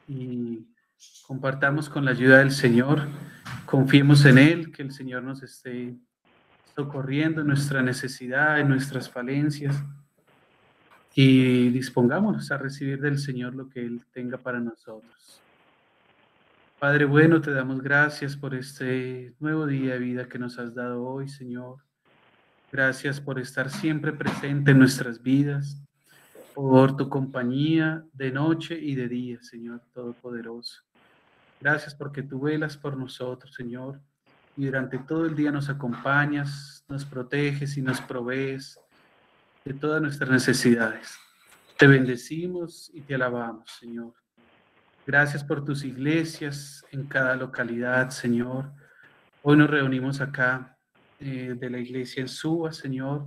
y compartamos con la ayuda del Señor. Confiemos en Él, que el Señor nos esté socorriendo en nuestra necesidad, en nuestras falencias, y dispongámonos a recibir del Señor lo que Él tenga para nosotros. Padre bueno, te damos gracias por este nuevo día de vida que nos has dado hoy, Señor. Gracias por estar siempre presente en nuestras vidas, por tu compañía de noche y de día, Señor Todopoderoso. Gracias porque tú velas por nosotros, Señor, y durante todo el día nos acompañas, nos proteges y nos provees de todas nuestras necesidades. Te bendecimos y te alabamos, Señor. Gracias por tus iglesias en cada localidad, Señor. Hoy nos reunimos acá de la iglesia en Suba, Señor.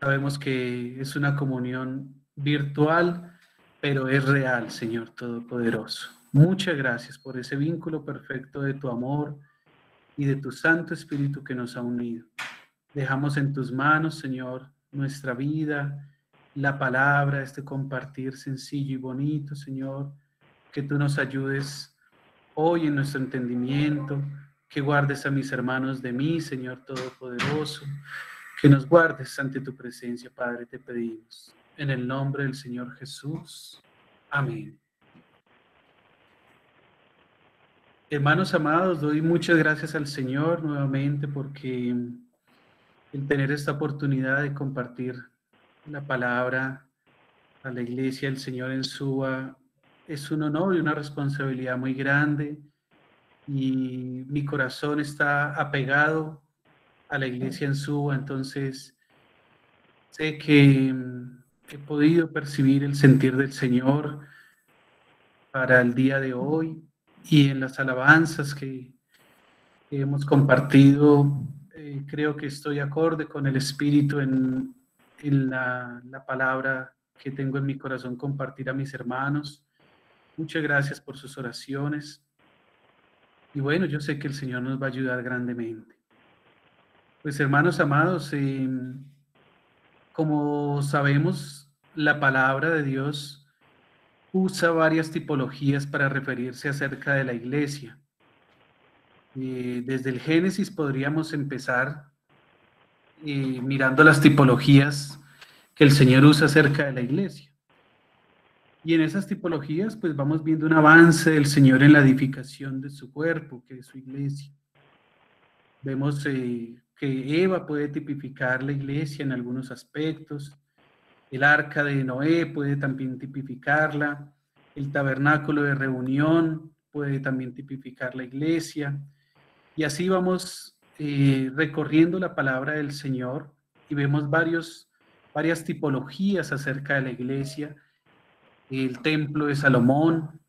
Sabemos que es una comunión virtual, pero es real, Señor Todopoderoso. Muchas gracias por ese vínculo perfecto de tu amor y de tu Santo Espíritu que nos ha unido. Dejamos en tus manos, Señor, nuestra vida, la palabra, este compartir sencillo y bonito, Señor, que tú nos ayudes hoy en nuestro entendimiento, que guardes a mis hermanos de mí, Señor Todopoderoso, que nos guardes ante tu presencia, Padre, te pedimos. En el nombre del Señor Jesús. Amén. Hermanos amados, doy muchas gracias al Señor nuevamente porque el tener esta oportunidad de compartir la palabra a la iglesia del Señor en Suba es un honor y una responsabilidad muy grande, y mi corazón está apegado a la iglesia en Suba. Entonces sé que he podido percibir el sentir del Señor para el día de hoy, y en las alabanzas que hemos compartido, creo que estoy acorde con el Espíritu en la palabra que tengo en mi corazón compartir a mis hermanos. Muchas gracias por sus oraciones. Y bueno, yo sé que el Señor nos va a ayudar grandemente. Pues hermanos amados, como sabemos, la palabra de Dios usa varias tipologías para referirse acerca de la iglesia. Desde el Génesis podríamos empezar mirando las tipologías que el Señor usa acerca de la iglesia. Y en esas tipologías pues vamos viendo un avance del Señor en la edificación de su cuerpo, que es su iglesia. Vemos que Eva puede tipificar la iglesia en algunos aspectos, el arca de Noé puede también tipificarla, el tabernáculo de reunión puede también tipificar la iglesia, y así vamos recorriendo la palabra del Señor y vemos varias tipologías acerca de la iglesia, el templo de Salomón,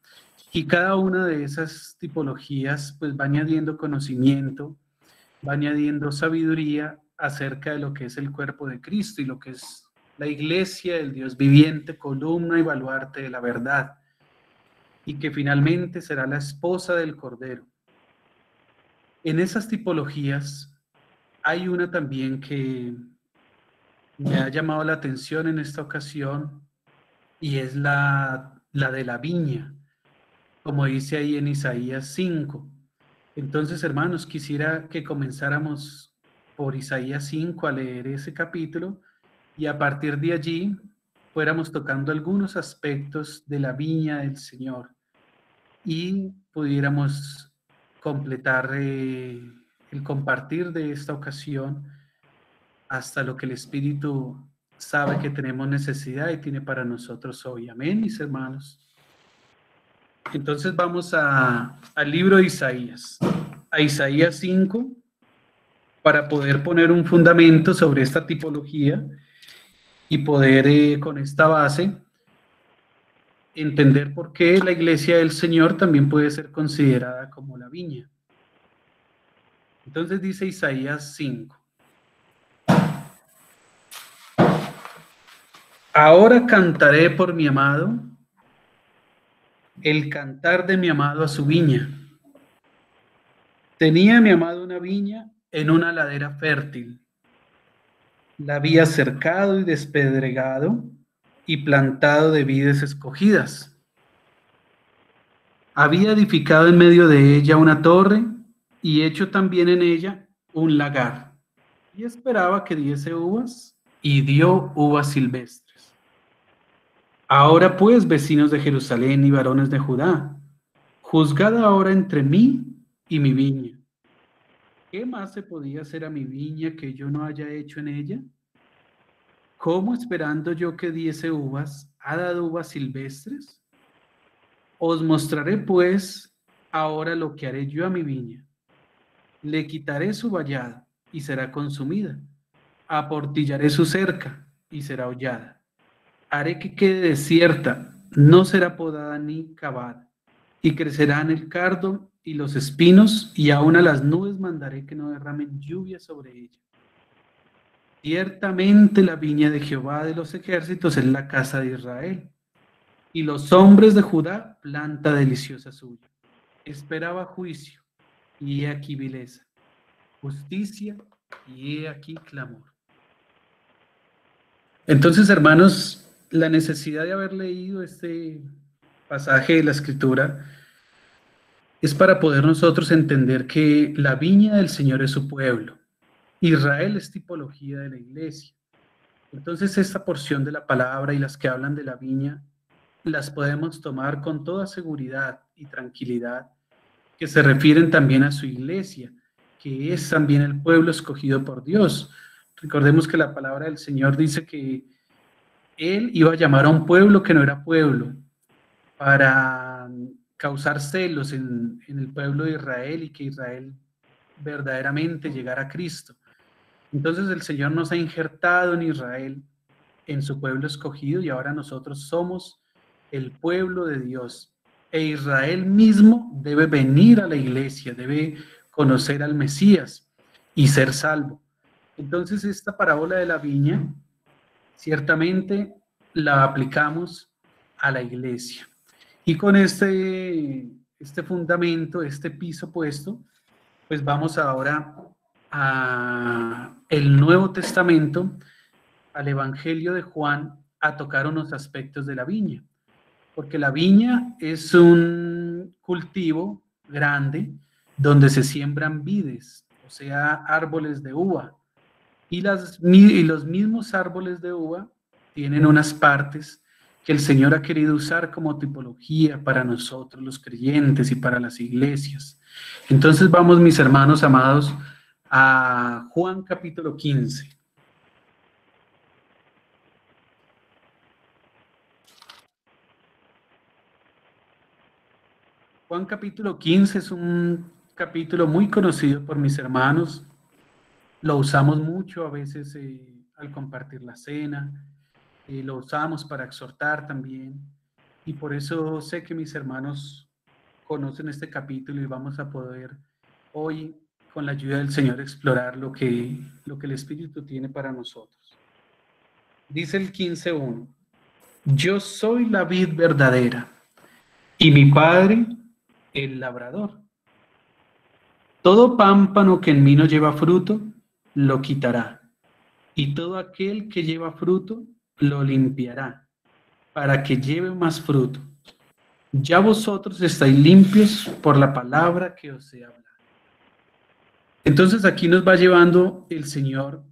y cada una de esas tipologías pues va añadiendo conocimiento, va añadiendo sabiduría acerca de lo que es el cuerpo de Cristo y lo que es la iglesia, el Dios viviente, columna y baluarte de la verdad, y que finalmente será la esposa del Cordero. En esas tipologías hay una también que me ha llamado la atención en esta ocasión, y es la de la viña, como dice ahí en Isaías 5. Entonces, hermanos, quisiera que comenzáramos por Isaías 5 a leer ese capítulo, y a partir de allí fuéramos tocando algunos aspectos de la viña del Señor y pudiéramos completar el compartir de esta ocasión hasta lo que el Espíritu sabe que tenemos necesidad y tiene para nosotros hoy. Amén, mis hermanos. Entonces vamos al libro de Isaías, a Isaías 5, para poder poner un fundamento sobre esta tipología y poder con esta base entender por qué la iglesia del Señor también puede ser considerada como la viña. Entonces dice Isaías 5. Ahora cantaré por mi amado, el cantar de mi amado a su viña. Tenía mi amado una viña en una ladera fértil. La había cercado y despedregado y plantado de vides escogidas. Había edificado en medio de ella una torre y hecho también en ella un lagar. Y esperaba que diese uvas, y dio uvas silvestres. Ahora pues, vecinos de Jerusalén y varones de Judá, juzgad ahora entre mí y mi viña. ¿Qué más se podía hacer a mi viña que yo no haya hecho en ella? ¿Cómo esperando yo que diese uvas, ha dado uvas silvestres? Os mostraré pues ahora lo que haré yo a mi viña. Le quitaré su vallado y será consumida. Aportillaré su cerca y será hollada. Haré que quede desierta, no será podada ni cavada. Y crecerán el cardo y los espinos, y aún a las nubes mandaré que no derramen lluvia sobre ella. Ciertamente la viña de Jehová de los ejércitos es la casa de Israel, y los hombres de Judá planta deliciosa suya. Esperaba juicio, y he aquí vileza, justicia, y he aquí clamor. Entonces, hermanos, la necesidad de haber leído este pasaje de la Escritura es para poder nosotros entender que la viña del Señor es su pueblo. Israel es tipología de la iglesia. Entonces, esta porción de la palabra y las que hablan de la viña, las podemos tomar con toda seguridad y tranquilidad, que se refieren también a su iglesia, que es también el pueblo escogido por Dios. Recordemos que la palabra del Señor dice que Él iba a llamar a un pueblo que no era pueblo para causar celos en el pueblo de Israel y que Israel verdaderamente llegara a Cristo. Entonces el Señor nos ha injertado en Israel, en su pueblo escogido, y ahora nosotros somos el pueblo de Dios. E Israel mismo debe venir a la iglesia, debe conocer al Mesías y ser salvo. Entonces esta parábola de la viña, ciertamente la aplicamos a la iglesia. Y con este fundamento, este piso puesto, pues vamos ahora a el Nuevo Testamento, al Evangelio de Juan, a tocar unos aspectos de la viña. Porque la viña es un cultivo grande donde se siembran vides, o sea, árboles de uva. Y los mismos árboles de uva tienen unas partes que el Señor ha querido usar como tipología para nosotros los creyentes y para las iglesias. Entonces vamos, mis hermanos amados, a Juan capítulo 15. Juan capítulo 15 es un capítulo muy conocido por mis hermanos. Lo usamos mucho a veces al compartir la cena. Lo usamos para exhortar también. Y por eso sé que mis hermanos conocen este capítulo y vamos a poder hoy, con la ayuda del Señor, explorar lo que el Espíritu tiene para nosotros. Dice el 15:1: Yo soy la vid verdadera y mi Padre el labrador. Todo pámpano que en mí no lleva fruto, lo quitará, y todo aquel que lleva fruto, lo limpiará, para que lleve más fruto. Ya vosotros estáis limpios por la palabra que os he hablado. Entonces aquí nos va llevando el Señor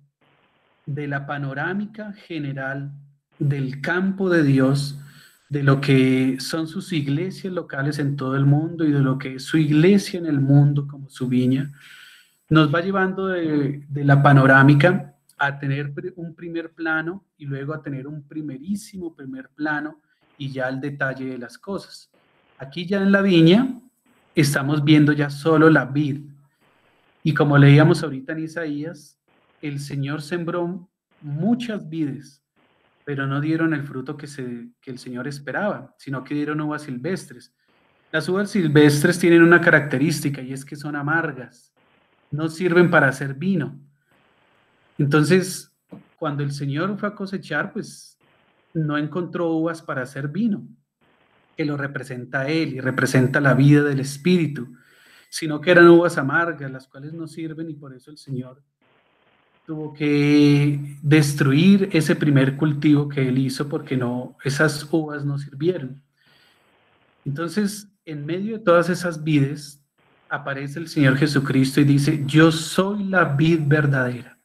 de la panorámica general del campo de Dios, de lo que son sus iglesias locales en todo el mundo y de lo que es su iglesia en el mundo como su viña. Nos va llevando de la panorámica a tener un primer plano y luego a tener un primerísimo primer plano y ya el detalle de las cosas. Aquí ya en la viña estamos viendo ya solo la vid. Y como leíamos ahorita en Isaías, el Señor sembró muchas vides, pero no dieron el fruto que el Señor esperaba, sino que dieron uvas silvestres. Las uvas silvestres tienen una característica y es que son amargas, no sirven para hacer vino. Entonces, cuando el Señor fue a cosechar, pues no encontró uvas para hacer vino, que lo representa a Él y representa la vida del Espíritu, sino que eran uvas amargas, las cuales no sirven, y por eso el Señor tuvo que destruir ese primer cultivo que Él hizo, porque esas uvas no sirvieron. Entonces, en medio de todas esas vides, aparece el Señor Jesucristo y dice, yo soy la vid verdadera,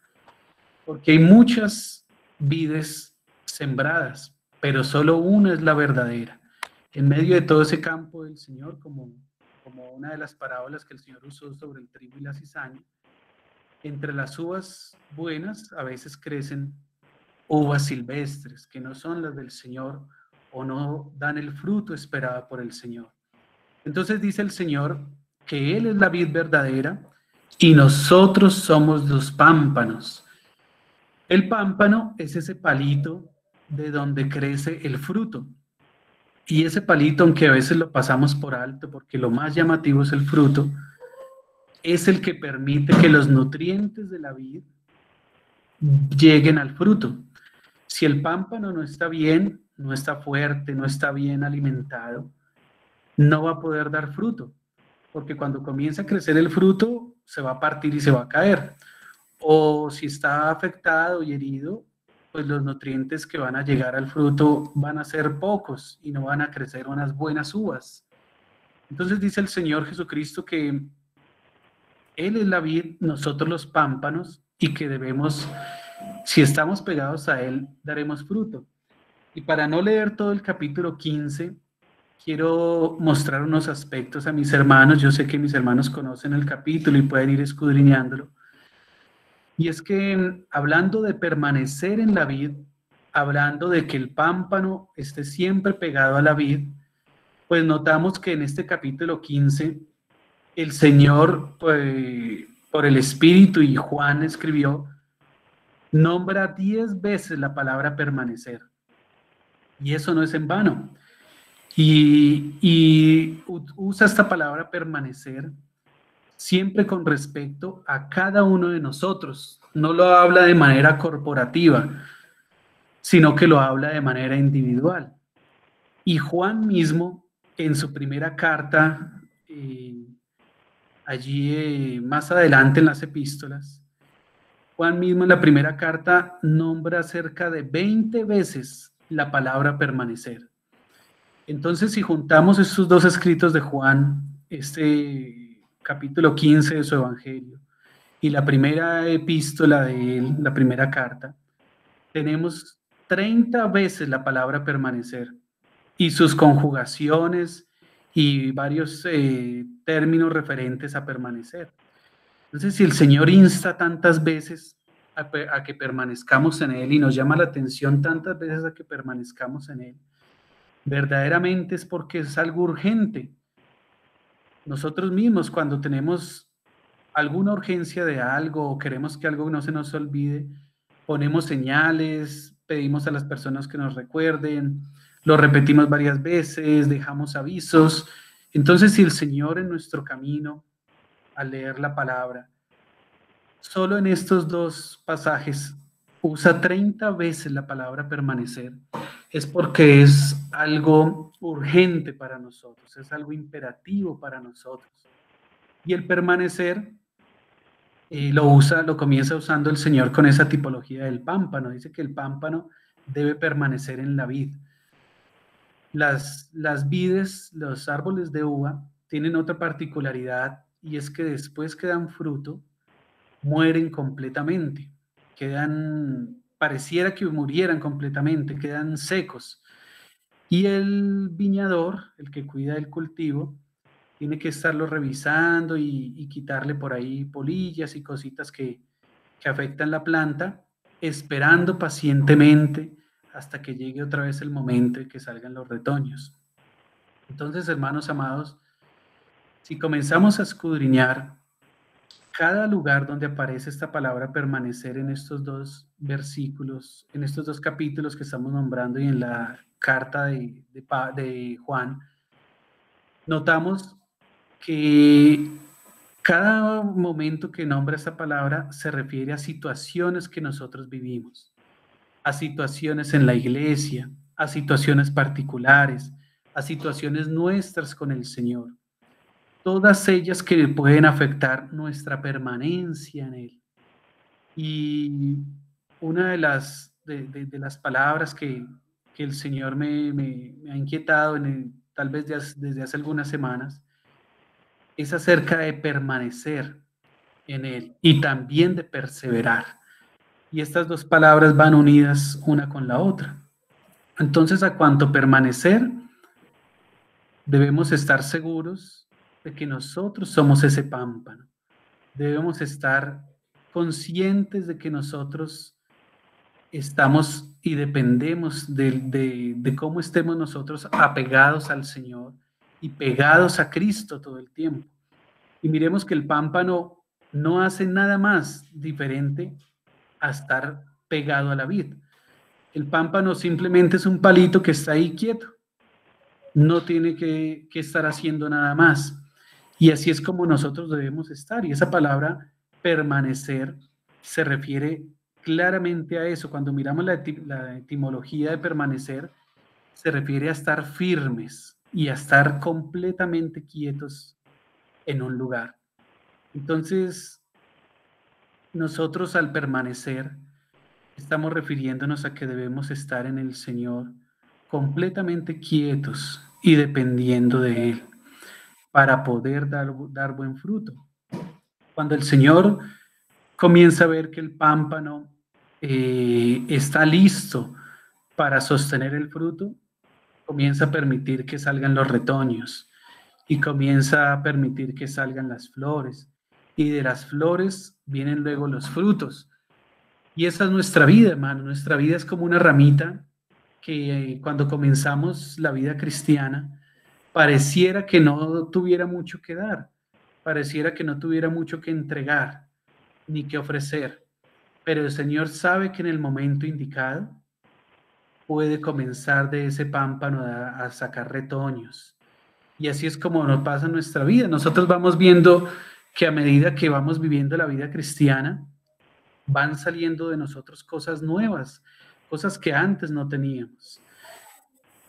porque hay muchas vides sembradas, pero solo una es la verdadera. En medio de todo ese campo del Señor, como una de las parábolas que el Señor usó sobre el trigo y la cizaña, entre las uvas buenas a veces crecen uvas silvestres, que no son las del Señor o no dan el fruto esperado por el Señor. Entonces dice el Señor que Él es la vid verdadera y nosotros somos los pámpanos. El pámpano es ese palito de donde crece el fruto. Y ese palito, aunque a veces lo pasamos por alto porque lo más llamativo es el fruto, es el que permite que los nutrientes de la vid lleguen al fruto. Si el pámpano no está bien, no está fuerte, no está bien alimentado, no va a poder dar fruto, porque cuando comienza a crecer el fruto, se va a partir y se va a caer. O si está afectado y herido, pues los nutrientes que van a llegar al fruto van a ser pocos y no van a crecer unas buenas uvas. Entonces dice el Señor Jesucristo que Él es la vid, nosotros los pámpanos, y que debemos, si estamos pegados a Él, daremos fruto. Y para no leer todo el capítulo 15, quiero mostrar unos aspectos a mis hermanos. Yo sé que mis hermanos conocen el capítulo y pueden ir escudriñándolo. Y es que hablando de permanecer en la vid, hablando de que el pámpano esté siempre pegado a la vid, pues notamos que en este capítulo 15 el Señor, pues, por el Espíritu, y Juan escribió, nombra 10 veces la palabra permanecer. Y eso no es en vano. Y usa esta palabra permanecer siempre con respecto a cada uno de nosotros. No lo habla de manera corporativa, sino que lo habla de manera individual. Y Juan mismo, en su primera carta, allí más adelante en las epístolas, Juan mismo en la primera carta nombra cerca de 20 veces la palabra permanecer. Entonces, si juntamos estos dos escritos de Juan, este capítulo 15 de su Evangelio y la primera epístola de él, la primera carta, tenemos 30 veces la palabra permanecer y sus conjugaciones y varios términos referentes a permanecer. Entonces, si el Señor insta tantas veces a que permanezcamos en Él y nos llama la atención tantas veces a que permanezcamos en Él, verdaderamente es porque es algo urgente. Nosotros mismos, cuando tenemos alguna urgencia de algo o queremos que algo no se nos olvide, ponemos señales, pedimos a las personas que nos recuerden, lo repetimos varias veces, dejamos avisos. Entonces, si el Señor en nuestro camino, al leer la palabra, solo en estos dos pasajes usa 30 veces la palabra permanecer, es porque es algo urgente para nosotros, es algo imperativo para nosotros. Y el permanecer lo comienza usando el Señor con esa tipología del pámpano. Dice que el pámpano debe permanecer en la vid. Las vides, los árboles de uva, tienen otra particularidad y es que después que dan fruto, mueren completamente. Pareciera que murieran completamente, quedan secos. Y el viñador, el que cuida del cultivo, tiene que estarlo revisando y quitarle por ahí polillas y cositas que afectan la planta, esperando pacientemente hasta que llegue otra vez el momento de que salgan los retoños. Entonces, hermanos amados, si comenzamos a escudriñar cada lugar donde aparece esta palabra permanecer en estos dos versículos, en estos dos capítulos que estamos nombrando y en la carta de Juan, notamos que cada momento que nombra esta palabra se refiere a situaciones que nosotros vivimos, a situaciones en la iglesia, a situaciones particulares, a situaciones nuestras con el Señor, todas ellas que pueden afectar nuestra permanencia en Él. Y una de las palabras que el Señor me ha inquietado tal vez desde hace algunas semanas, es acerca de permanecer en Él y también de perseverar. Y estas dos palabras van unidas una con la otra. Entonces, a cuanto permanecer, debemos estar seguros de que nosotros somos ese pámpano. Debemos estar conscientes de que nosotros estamos y dependemos de cómo estemos nosotros apegados al Señor y pegados a Cristo todo el tiempo. Y miremos que el pámpano no hace nada más diferente a estar pegado a la vid. El pámpano simplemente es un palito que está ahí quieto. No tiene que estar haciendo nada más. Y así es como nosotros debemos estar. Y esa palabra permanecer se refiere claramente a eso. Cuando miramos la etimología de permanecer, se refiere a estar firmes y a estar completamente quietos en un lugar. Entonces, nosotros al permanecer, estamos refiriéndonos a que debemos estar en el Señor completamente quietos y dependiendo de Él para poder dar buen fruto. Cuando el Señor comienza a ver que el pámpano está listo para sostener el fruto, comienza a permitir que salgan los retoños y comienza a permitir que salgan las flores. Y de las flores vienen luego los frutos. Y esa es nuestra vida, hermano. Nuestra vida es como una ramita que cuando comenzamos la vida cristiana, pareciera que no tuviera mucho que dar, pareciera que no tuviera mucho que entregar ni que ofrecer. Pero el Señor sabe que en el momento indicado puede comenzar de ese pámpano a sacar retoños. Y así es como nos pasa en nuestra vida. Nosotros vamos viendo que a medida que vamos viviendo la vida cristiana, van saliendo de nosotros cosas nuevas, cosas que antes no teníamos.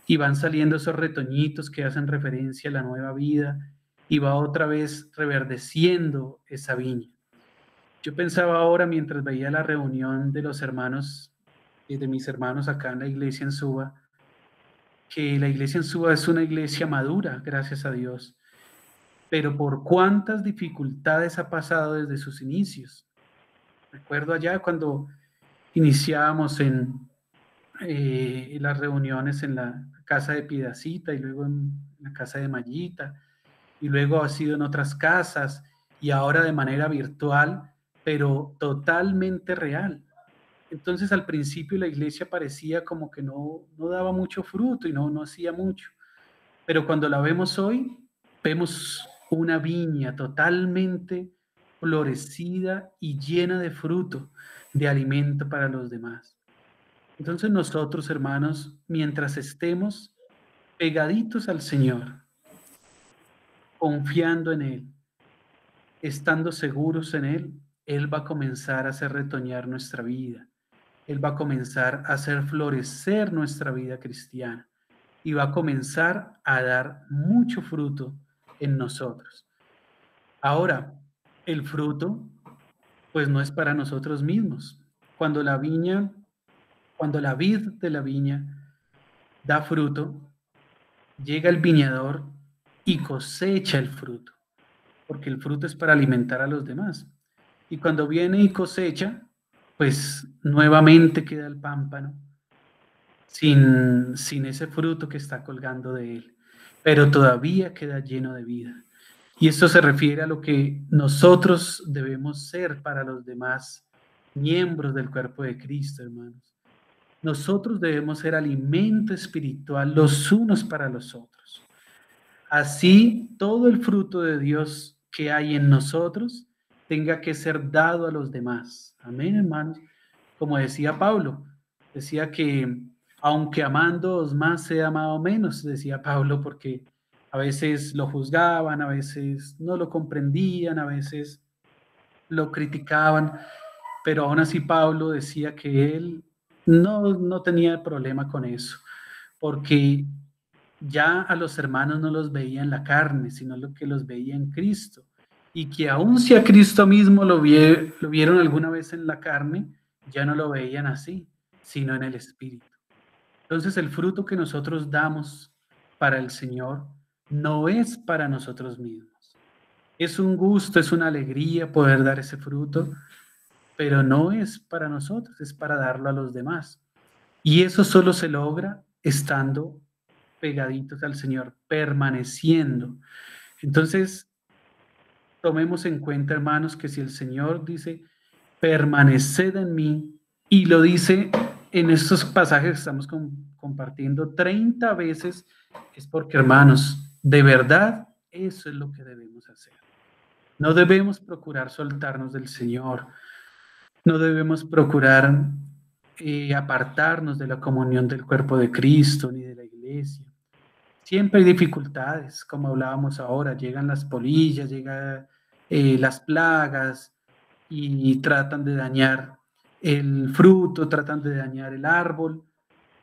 Y van saliendo esos retoñitos que hacen referencia a la nueva vida y va otra vez reverdeciendo esa viña. Yo pensaba ahora mientras veía la reunión de los hermanos y de mis hermanos acá en la iglesia en Suba, que la iglesia en Suba es una iglesia madura, gracias a Dios, pero por cuántas dificultades ha pasado desde sus inicios. Recuerdo allá cuando iniciábamos en las reuniones en la casa de Piedacita y luego en la casa de Mayita y luego ha sido en otras casas y ahora de manera virtual, pero totalmente real. Entonces al principio la iglesia parecía como que no daba mucho fruto y no hacía mucho, pero cuando la vemos hoy, vemos una viña totalmente florecida y llena de fruto, de alimento para los demás. Entonces nosotros, hermanos, mientras estemos pegaditos al Señor, confiando en Él, estando seguros en Él, Él va a comenzar a hacer retoñar nuestra vida. Él va a comenzar a hacer florecer nuestra vida cristiana y va a comenzar a dar mucho fruto en nosotros. Ahora, el fruto, pues no es para nosotros mismos. Cuando la vid de la viña da fruto, llega el viñador y cosecha el fruto, porque el fruto es para alimentar a los demás. Y cuando viene y cosecha, pues nuevamente queda el pámpano sin ese fruto que está colgando de él, pero todavía queda lleno de vida. Y esto se refiere a lo que nosotros debemos ser para los demás miembros del cuerpo de Cristo, hermanos. Nosotros debemos ser alimento espiritual los unos para los otros. Así, todo el fruto de Dios que hay en nosotros tenga que ser dado a los demás. Amén, hermanos. Como decía Pablo, decía que aunque amándoos más sea amado menos, decía Pablo, porque a veces lo juzgaban, a veces no lo comprendían, a veces lo criticaban, pero aún así Pablo decía que él no tenía problema con eso, porque ya a los hermanos no los veía en la carne, sino lo que los veía en Cristo. Y que aun si a Cristo mismo lo vieron alguna vez en la carne, ya no lo veían así, sino en el Espíritu. Entonces el fruto que nosotros damos para el Señor no es para nosotros mismos. Es un gusto, es una alegría poder dar ese fruto, pero no es para nosotros, es para darlo a los demás. Y eso solo se logra estando pegaditos al Señor, permaneciendo. Entonces, tomemos en cuenta, hermanos, que si el Señor dice, permaneced en mí, y lo dice en estos pasajes que estamos compartiendo 30 veces, es porque, hermanos, de verdad, eso es lo que debemos hacer. No debemos procurar soltarnos del Señor, no debemos procurar apartarnos de la comunión del cuerpo de Cristo ni de la iglesia. Siempre hay dificultades, como hablábamos ahora, llegan las polillas, llegan las plagas y tratan de dañar el fruto, tratan de dañar el árbol,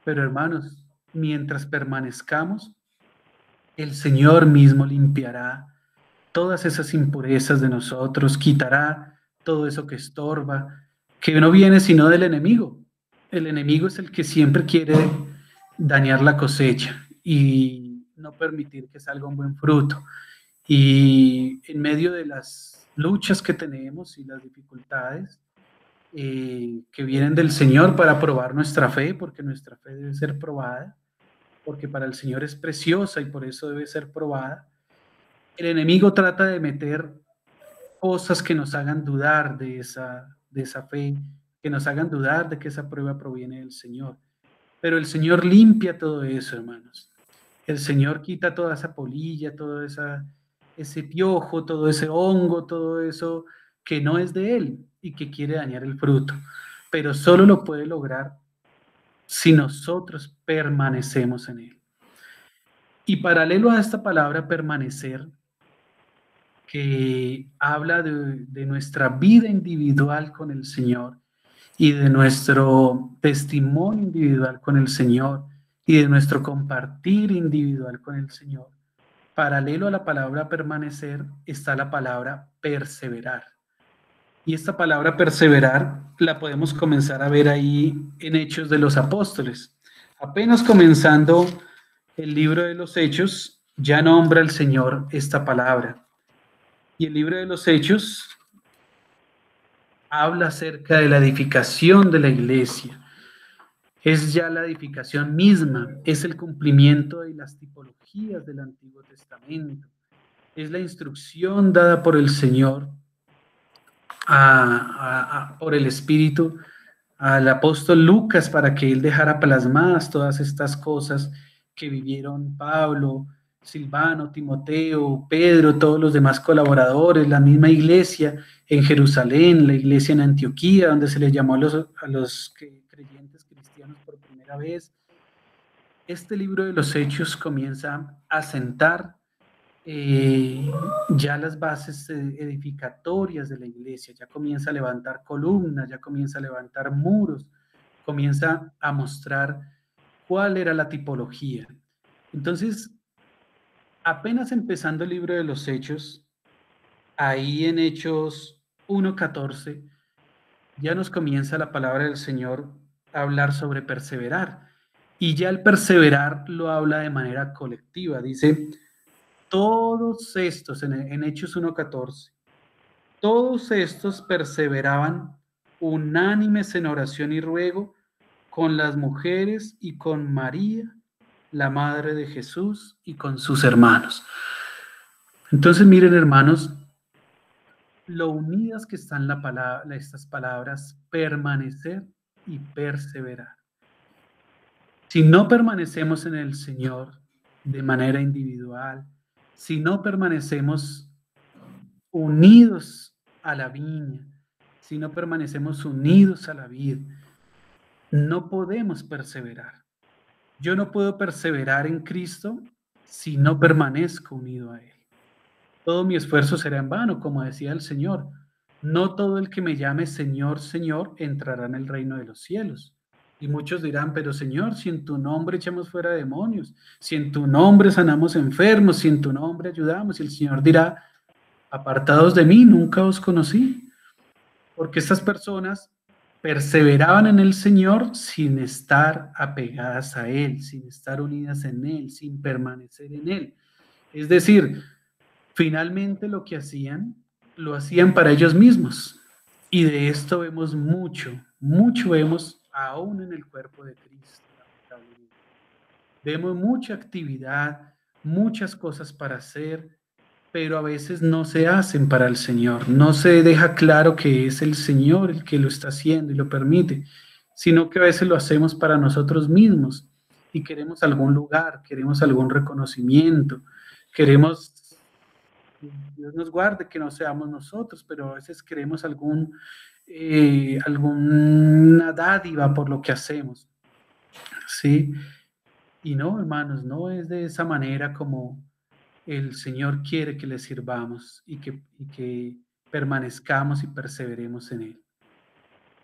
pero hermanos, mientras permanezcamos, el Señor mismo limpiará todas esas impurezas de nosotros, quitará todo eso que estorba, que no viene sino del enemigo. El enemigo es el que siempre quiere dañar la cosecha y no permitir que salga un buen fruto. Y en medio de las luchas que tenemos y las dificultades que vienen del Señor para probar nuestra fe, porque nuestra fe debe ser probada, porque para el Señor es preciosa y por eso debe ser probada, el enemigo trata de meter cosas que nos hagan dudar de esa fe, que nos hagan dudar de que esa prueba proviene del Señor. Pero el Señor limpia todo eso, hermanos. El Señor quita toda esa polilla, todo ese piojo, todo ese hongo, todo eso que no es de Él y que quiere dañar el fruto. Pero solo lo puede lograr si nosotros permanecemos en Él. Y paralelo a esta palabra permanecer, que habla de nuestra vida individual con el Señor y de nuestro testimonio individual con el Señor y de nuestro compartir individual con el Señor. Paralelo a la palabra permanecer está la palabra perseverar. Y esta palabra perseverar la podemos comenzar a ver ahí en Hechos de los Apóstoles. Apenas comenzando el libro de los Hechos, ya nombra el Señor esta palabra. Y el libro de los Hechos habla acerca de la edificación de la iglesia. Es ya la edificación misma, es el cumplimiento de las tipologías del Antiguo Testamento. Es la instrucción dada por el Señor, por el Espíritu, al apóstol Lucas para que él dejara plasmadas todas estas cosas que vivieron Pablo, Silvano, Timoteo, Pedro, todos los demás colaboradores, la misma iglesia en Jerusalén, la iglesia en Antioquía, donde se les llamó a los creyentes cristianos por primera vez. Este libro de los Hechos comienza a sentar ya las bases edificatorias de la iglesia, ya comienza a levantar columnas, ya comienza a levantar muros, comienza a mostrar cuál era la tipología. Entonces, apenas empezando el libro de los Hechos, ahí en Hechos 1:14, ya nos comienza la palabra del Señor a hablar sobre perseverar. Y ya el perseverar lo habla de manera colectiva. Dice, todos estos, en Hechos 1:14, todos estos perseveraban unánimes en oración y ruego con las mujeres y con María, la madre de Jesús, y con sus hermanos. Entonces, miren, hermanos, lo unidas que están estas palabras, permanecer y perseverar. Si no permanecemos en el Señor de manera individual, si no permanecemos unidos a la viña, si no permanecemos unidos a la vid, no podemos perseverar. Yo no puedo perseverar en Cristo si no permanezco unido a Él. Todo mi esfuerzo será en vano, como decía el Señor. No todo el que me llame Señor, Señor, entrará en el reino de los cielos. Y muchos dirán, pero Señor, si en tu nombre echamos fuera demonios, si en tu nombre sanamos enfermos, si en tu nombre ayudamos, y el Señor dirá, apartados de mí, nunca os conocí. Porque estas personas perseveraban en el Señor sin estar apegadas a Él, sin estar unidas en Él, sin permanecer en Él. Es decir, finalmente lo que hacían, lo hacían para ellos mismos. Y de esto vemos mucho, mucho vemos aún en el cuerpo de Cristo, lamentablemente. Vemos mucha actividad, muchas cosas para hacer, pero a veces no se hacen para el Señor. No se deja claro que es el Señor el que lo está haciendo y lo permite, sino que a veces lo hacemos para nosotros mismos y queremos algún lugar, queremos algún reconocimiento, queremos, Dios nos guarde que no seamos nosotros, pero a veces queremos alguna dádiva por lo que hacemos, ¿sí? Y no, hermanos, no es de esa manera como el Señor quiere que le sirvamos y que permanezcamos y perseveremos en Él.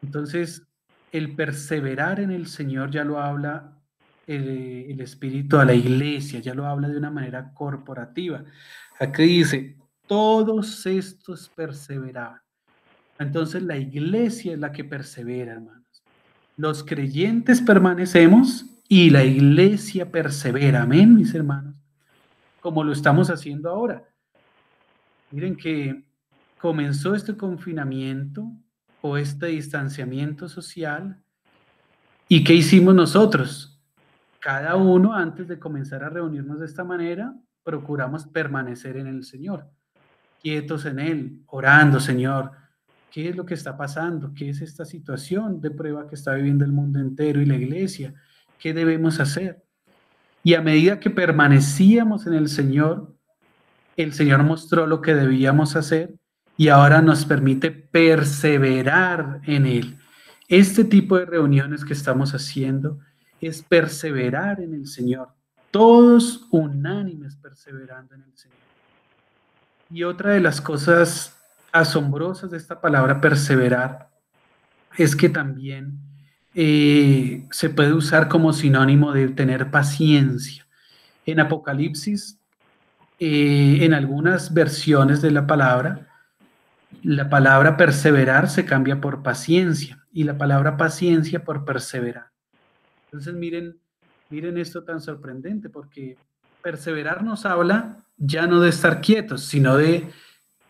Entonces, el perseverar en el Señor ya lo habla el Espíritu a la iglesia, ya lo habla de una manera corporativa. Aquí dice, todos estos perseveraban. Entonces, la iglesia es la que persevera, hermanos. Los creyentes permanecemos y la iglesia persevera. Amén, mis hermanos, como lo estamos haciendo ahora. Miren que comenzó este confinamiento o este distanciamiento social. ¿Y qué hicimos nosotros? Cada uno, antes de comenzar a reunirnos de esta manera, procuramos permanecer en el Señor, quietos en Él, orando, Señor, ¿qué es lo que está pasando? ¿Qué es esta situación de prueba que está viviendo el mundo entero y la iglesia? ¿Qué debemos hacer? Y a medida que permanecíamos en el Señor mostró lo que debíamos hacer y ahora nos permite perseverar en Él. Este tipo de reuniones que estamos haciendo es perseverar en el Señor, todos unánimes perseverando en el Señor. Y otra de las cosas asombrosas de esta palabra perseverar es que también se puede usar como sinónimo de tener paciencia. En Apocalipsis, en algunas versiones de la palabra perseverar se cambia por paciencia y la palabra paciencia por perseverar. Entonces miren esto tan sorprendente porque perseverar nos habla ya no de estar quietos, sino de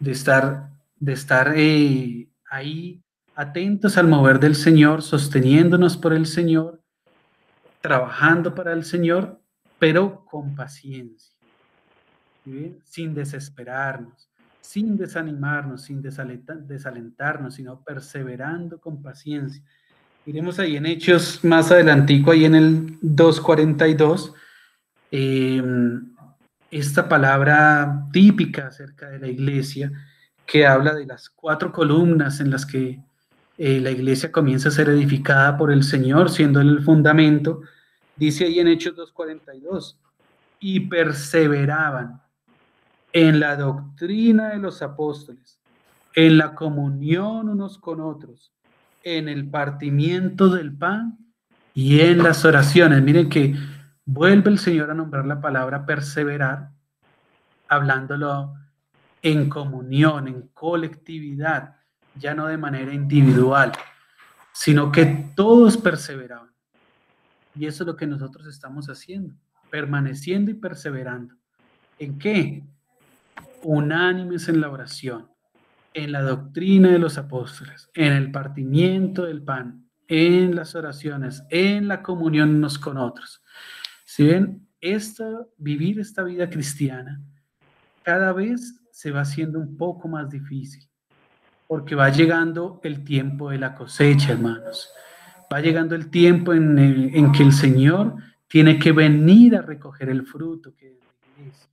estar ahí atentos al mover del Señor, sosteniéndonos por el Señor, trabajando para el Señor, pero con paciencia. ¿Sí? Sin desesperarnos, sin desanimarnos, sin desalentarnos, sino perseverando con paciencia. Iremos ahí en Hechos más adelantico, ahí en el 2:42, eh, esta palabra típica acerca de la iglesia que habla de las 4 columnas en las que la iglesia comienza a ser edificada por el Señor, siendo Él el fundamento, dice ahí en Hechos 2:42, y perseveraban en la doctrina de los apóstoles, en la comunión unos con otros, en el partimiento del pan y en las oraciones. Miren que vuelve el Señor a nombrar la palabra perseverar, hablándolo en comunión, en colectividad, ya no de manera individual, sino que todos perseveraban. Y eso es lo que nosotros estamos haciendo, permaneciendo y perseverando. ¿En qué? Unánimes en la oración, en la doctrina de los apóstoles, en el partimiento del pan, en las oraciones, en la comunión unos con otros. Si ven, vivir esta vida cristiana cada vez se va haciendo un poco más difícil, porque va llegando el tiempo de la cosecha, hermanos. Va llegando el tiempo en que el Señor tiene que venir a recoger el fruto que es la iglesia.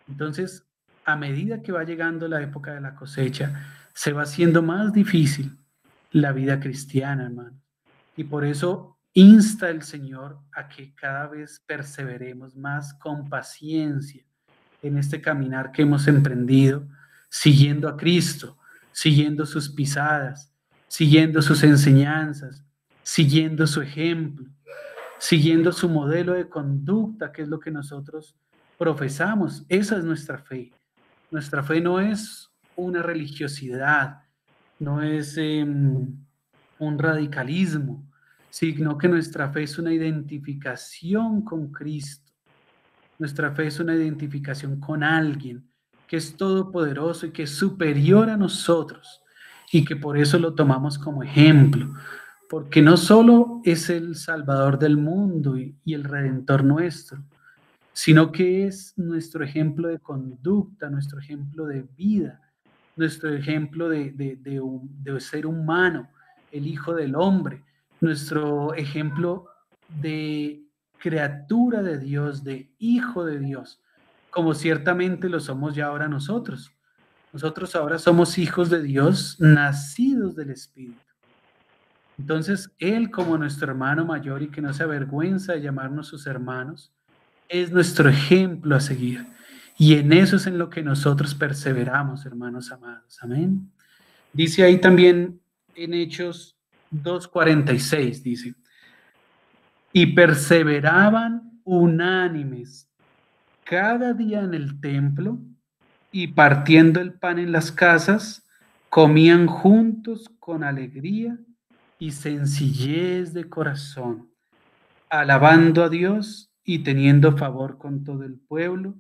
Entonces, a medida que va llegando la época de la cosecha, se va haciendo más difícil la vida cristiana, hermano. Y por eso insta el Señor a que cada vez perseveremos más con paciencia en este caminar que hemos emprendido, siguiendo a Cristo, siguiendo sus pisadas, siguiendo sus enseñanzas, siguiendo su ejemplo, siguiendo su modelo de conducta, que es lo que nosotros profesamos. Esa es nuestra fe. Nuestra fe no es una religiosidad, no es un radicalismo, sino que nuestra fe es una identificación con Cristo. Nuestra fe es una identificación con alguien que es todopoderoso y que es superior a nosotros y que por eso lo tomamos como ejemplo, porque no solo es el Salvador del mundo y el Redentor nuestro, sino que es nuestro ejemplo de conducta, nuestro ejemplo de vida, nuestro ejemplo de ser humano, el Hijo del Hombre, nuestro ejemplo de criatura de Dios, de Hijo de Dios, como ciertamente lo somos ya ahora nosotros. Nosotros ahora somos hijos de Dios, nacidos del Espíritu. Entonces, Él como nuestro hermano mayor y que no se avergüenza de llamarnos sus hermanos, es nuestro ejemplo a seguir. Y en eso es en lo que nosotros perseveramos, hermanos amados. Amén. Dice ahí también en Hechos 2:46, dice, y perseveraban unánimes cada día en el templo y partiendo el pan en las casas, comían juntos con alegría y sencillez de corazón, alabando a Dios y teniendo favor con todo el pueblo.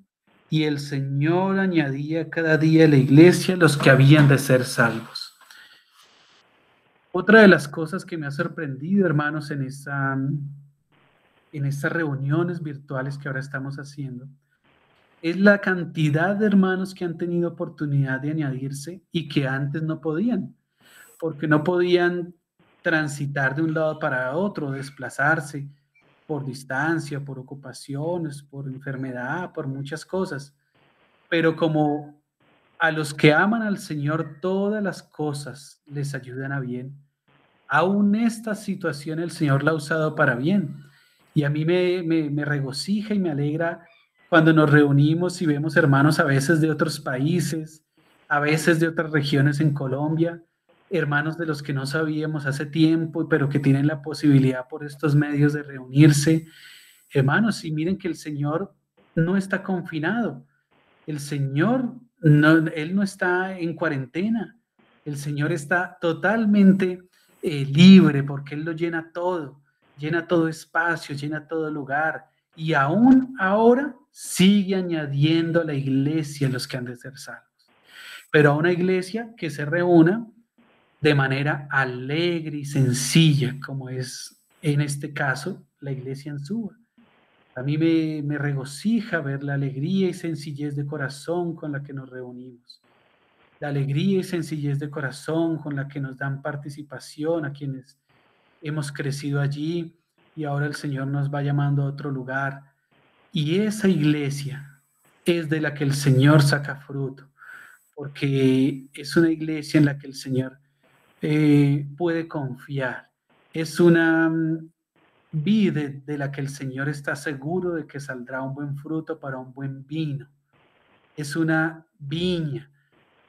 Y el Señor añadía cada día a la iglesia los que habían de ser salvos. Otra de las cosas que me ha sorprendido, hermanos, en estas reuniones virtuales que ahora estamos haciendo, es la cantidad de hermanos que han tenido oportunidad de añadirse y que antes no podían, porque no podían transitar de un lado para otro, desplazarse por distancia, por ocupaciones, por enfermedad, por muchas cosas. Pero como a los que aman al Señor todas las cosas les ayudan a bien, aún esta situación el Señor la ha usado para bien. Y a mí me regocija y me alegra cuando nos reunimos y vemos hermanos a veces de otros países, a veces de otras regiones en Colombia, hermanos de los que no sabíamos hace tiempo, pero que tienen la posibilidad por estos medios de reunirse. Hermanos, y miren que el Señor no está confinado. El Señor, no, Él no está en cuarentena. El Señor está totalmente libre porque Él lo llena todo espacio, llena todo lugar. Y aún ahora sigue añadiendo a la iglesia los que han de ser salvos. Pero a una iglesia que se reúna de manera alegre y sencilla, como es en este caso la iglesia en Suba. A mí me regocija ver la alegría y sencillez de corazón con la que nos reunimos, la alegría y sencillez de corazón con la que nos dan participación a quienes hemos crecido allí y ahora el Señor nos va llamando a otro lugar. Y esa iglesia es de la que el Señor saca fruto, porque es una iglesia en la que el Señor puede confiar. Es una vide de la que el Señor está seguro de que saldrá un buen fruto para un buen vino. Es una viña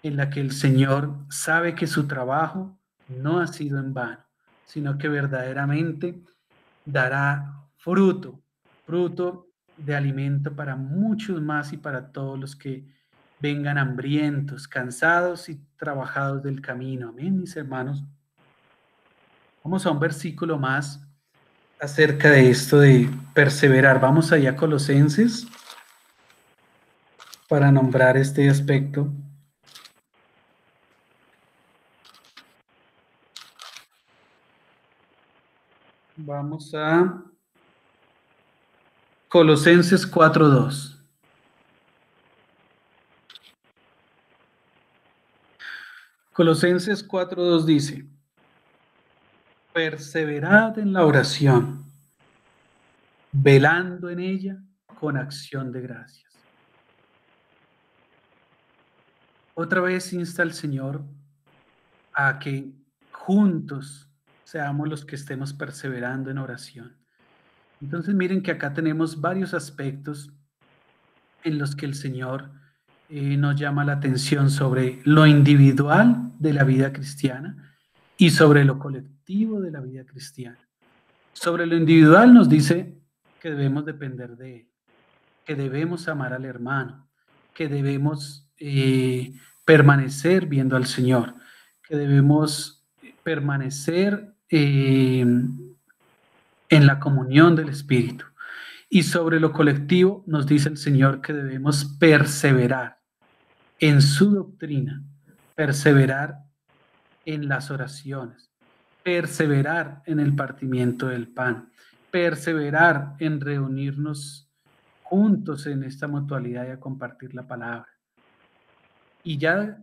en la que el Señor sabe que su trabajo no ha sido en vano, sino que verdaderamente dará fruto, fruto de alimento para muchos más y para todos los que vengan hambrientos, cansados y trabajados del camino. Amén, mis hermanos. Vamos a un versículo más acerca de esto de perseverar. Vamos allá a Colosenses para nombrar este aspecto. Vamos a Colosenses 4:2. Colosenses 4:2 dice, perseverad en la oración, velando en ella con acción de gracias. Otra vez insta al Señor a que juntos seamos los que estemos perseverando en oración. Entonces miren que acá tenemos varios aspectos en los que el Señor nos llama la atención sobre lo individual de la vida cristiana y sobre lo colectivo de la vida cristiana. Sobre lo individual nos dice que debemos depender de Él, que debemos amar al hermano, que debemos permanecer viendo al Señor, que debemos permanecer en la comunión del Espíritu. Y sobre lo colectivo nos dice el Señor que debemos perseverar en su doctrina, perseverar en las oraciones, perseverar en el partimiento del pan, perseverar en reunirnos juntos en esta mutualidad y a compartir la palabra. Y ya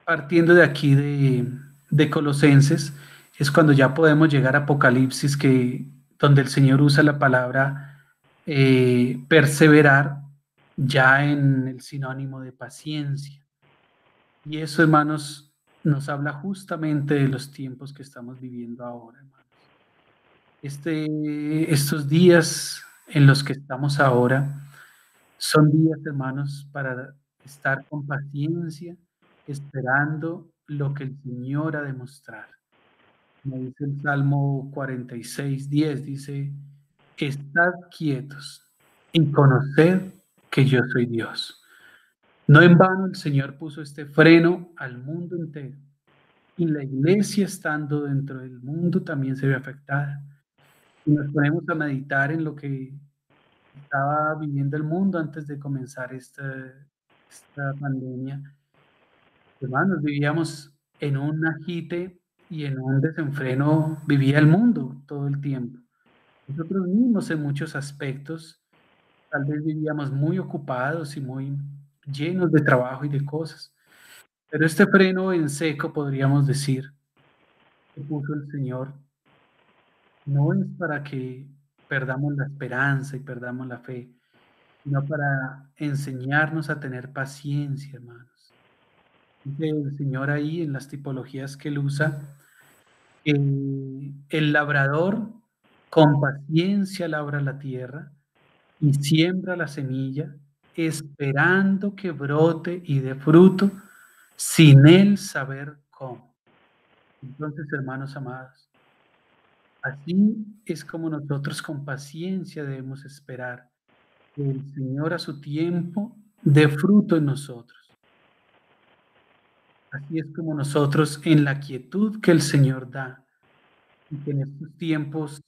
partiendo de aquí de Colosenses, es cuando ya podemos llegar a Apocalipsis, donde el Señor usa la palabra perseverar ya en el sinónimo de paciencia. Y eso, hermanos, nos habla justamente de los tiempos que estamos viviendo ahora, hermanos. Estos días en los que estamos ahora son días, hermanos, para estar con paciencia, esperando lo que el Señor ha de mostrar. Como dice el Salmo 46:10, dice, estad quietos y conoced que yo soy Dios. No en vano el Señor puso este freno al mundo entero y la iglesia estando dentro del mundo también se ve afectada. Y nos ponemos a meditar en lo que estaba viviendo el mundo antes de comenzar esta pandemia. Hermanos, vivíamos en un agite y en un desenfreno, vivía el mundo todo el tiempo. Nosotros mismos en muchos aspectos, tal vez vivíamos muy ocupados y muy llenos de trabajo y de cosas. Pero este freno en seco, podríamos decir, que puso el Señor, no es para que perdamos la esperanza y perdamos la fe, sino para enseñarnos a tener paciencia, hermanos. Dice el Señor ahí en las tipologías que Él usa, el labrador con paciencia labra la tierra y siembra la semilla, esperando que brote y dé fruto, sin él saber cómo. Entonces, hermanos amados, así es como nosotros con paciencia debemos esperar que el Señor a su tiempo dé fruto en nosotros. Así es como nosotros en la quietud que el Señor da, y que en estos tiempos,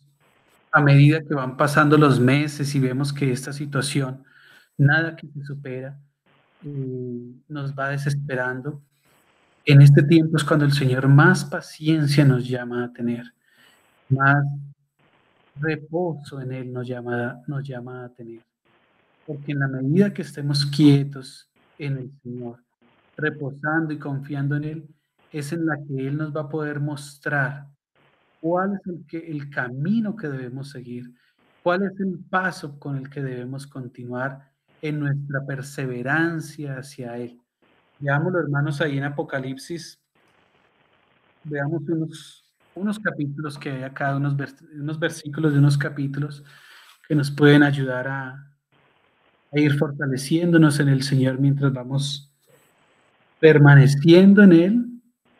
a medida que van pasando los meses y vemos que esta situación, nada que se supera, nos va desesperando, en este tiempo es cuando el Señor más paciencia nos llama a tener, más reposo en Él nos llama a tener. Porque en la medida que estemos quietos en el Señor, reposando y confiando en Él, es en la que Él nos va a poder mostrar cuál es el camino que debemos seguir, cuál es el paso con el que debemos continuar en nuestra perseverancia hacia Él. Veámoslo, hermanos, ahí en Apocalipsis, veamos unos capítulos que hay acá, unos versículos de unos capítulos que nos pueden ayudar a ir fortaleciéndonos en el Señor mientras vamos permaneciendo en Él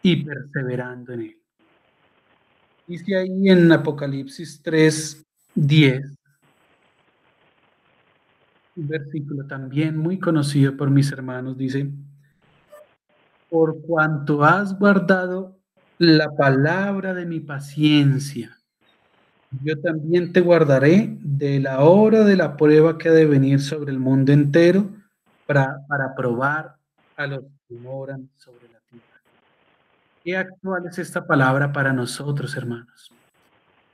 y perseverando en Él. Dice ahí en Apocalipsis 3:10, un versículo también muy conocido por mis hermanos, dice, por cuanto has guardado la palabra de mi paciencia, yo también te guardaré de la hora de la prueba que ha de venir sobre el mundo entero para probar a los que moran sobre la tierra. Qué actual es esta palabra para nosotros, hermanos.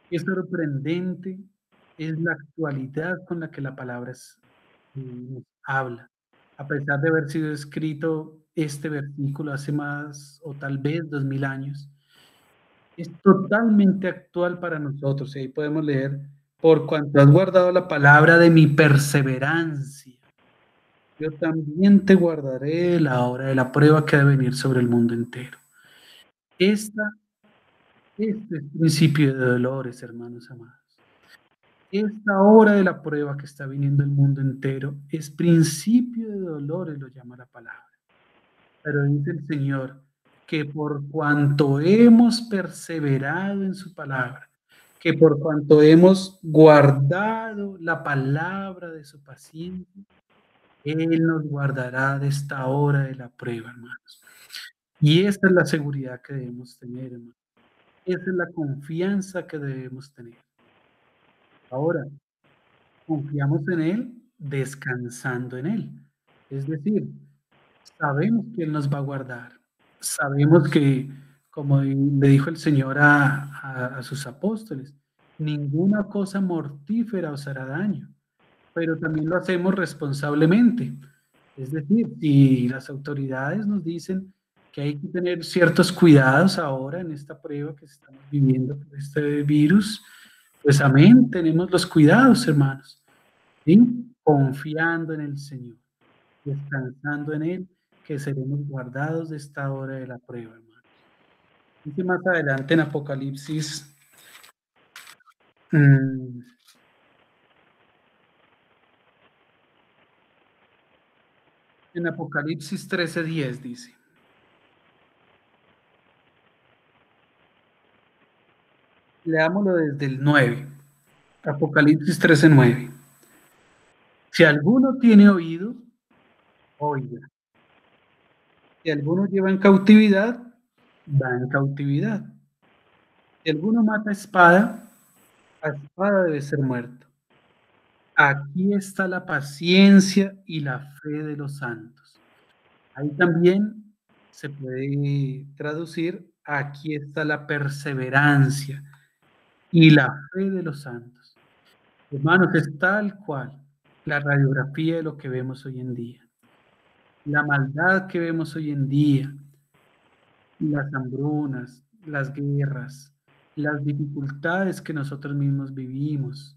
Qué sorprendente es la actualidad con la que la palabra nos habla. A pesar de haber sido escrito este versículo hace más o tal vez 2000 años, es totalmente actual para nosotros. Y ahí podemos leer, por cuanto has guardado la palabra de mi perseverancia, yo también te guardaré de la hora de la prueba que ha de venir sobre el mundo entero. Esta, este es el principio de dolores, hermanos amados. Esta hora de la prueba que está viniendo el mundo entero es principio de dolores, lo llama la palabra. Pero dice el Señor que por cuanto hemos perseverado en su palabra, que por cuanto hemos guardado la palabra de su paciencia, Él nos guardará de esta hora de la prueba, hermanos. Y esta es la seguridad que debemos tener, hermanos. Esa es la confianza que debemos tener. Ahora, confiamos en Él descansando en Él. Es decir, sabemos que Él nos va a guardar. Sabemos que, como le dijo el Señor a sus apóstoles, ninguna cosa mortífera os hará daño, pero también lo hacemos responsablemente. Es decir, si las autoridades nos dicen que hay que tener ciertos cuidados ahora en esta prueba que estamos viviendo por este virus, pues amén, tenemos los cuidados, hermanos, ¿sí? Confiando en el Señor, descansando en Él, que seremos guardados de esta hora de la prueba, hermano. Dice más adelante mm, en Apocalipsis 13:10 dice, leámoslo desde el 9, Apocalipsis 13:9. Si alguno tiene oído, oiga. Si alguno lleva en cautividad, va en cautividad. Si alguno mata a espada debe ser muerto. Aquí está la paciencia y la fe de los santos. Ahí también se puede traducir, aquí está la perseverancia y la fe de los santos. Hermanos, es tal cual la radiografía de lo que vemos hoy en día. La maldad que vemos hoy en día, las hambrunas, las guerras, las dificultades que nosotros mismos vivimos.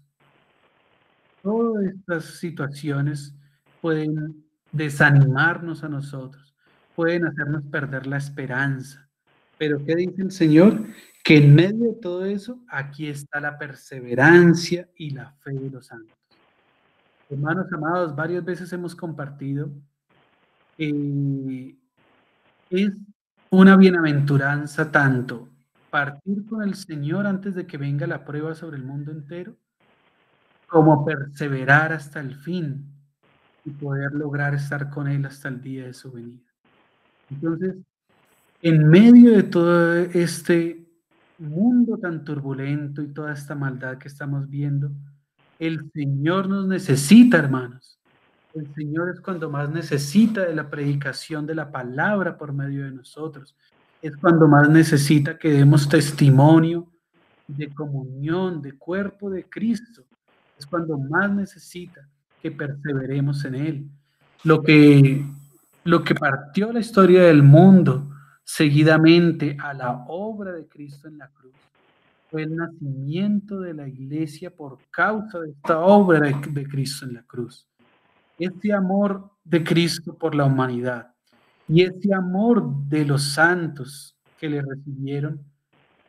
Todas estas situaciones pueden desanimarnos a nosotros, pueden hacernos perder la esperanza. Pero ¿qué dice el Señor? Que en medio de todo eso, aquí está la perseverancia y la fe de los santos. Hermanos amados, varias veces hemos compartido, eh, es una bienaventuranza tanto partir con el Señor antes de que venga la prueba sobre el mundo entero, como perseverar hasta el fin y poder lograr estar con Él hasta el día de su venida. Entonces, en medio de todo este mundo tan turbulento y toda esta maldad que estamos viendo, el Señor nos necesita, hermanos. El Señor es cuando más necesita de la predicación de la palabra por medio de nosotros. Es cuando más necesita que demos testimonio de comunión, de cuerpo de Cristo. Es cuando más necesita que perseveremos en Él. Lo que, lo que partió la historia del mundo seguidamente a la obra de Cristo en la cruz fue el nacimiento de la iglesia por causa de esta obra de Cristo en la cruz. Ese amor de Cristo por la humanidad y ese amor de los santos que le recibieron